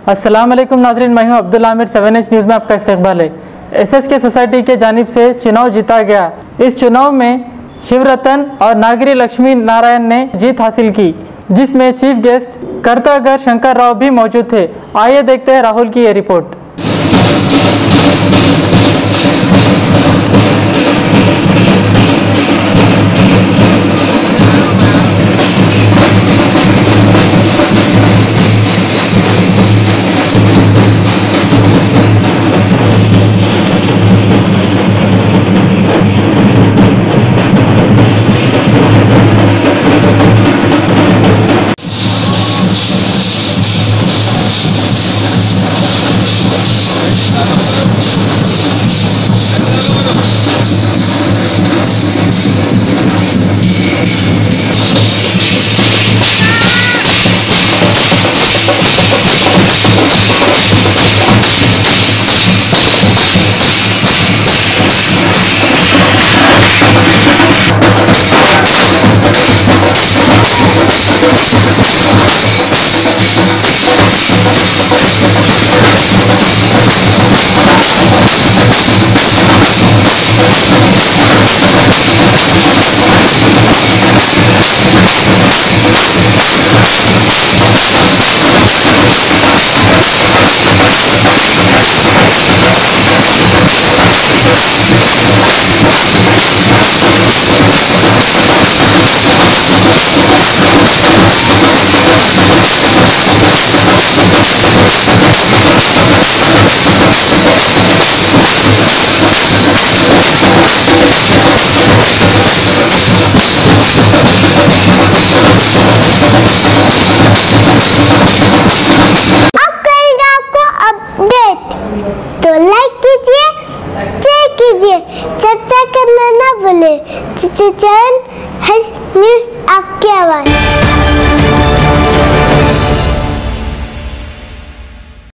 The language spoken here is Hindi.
अस्सलाम वालेकुम नाज़रीन, मैं हूं अब्दुल आमिर। 7H न्यूज़ में आपका इस्तकबाल है। SSK सोसाइटी के जानिब से चुनाव जीता गया। इस चुनाव में शिव रतन और नागरी लक्ष्मी नारायण ने जीत हासिल की, जिसमें चीफ गेस्ट कर्तागर शंकर राव भी मौजूद थे। आइए देखते हैं राहुल की ये रिपोर्ट। चर्चा करना ना भूले। न्यूज़ आपकी आवाज़।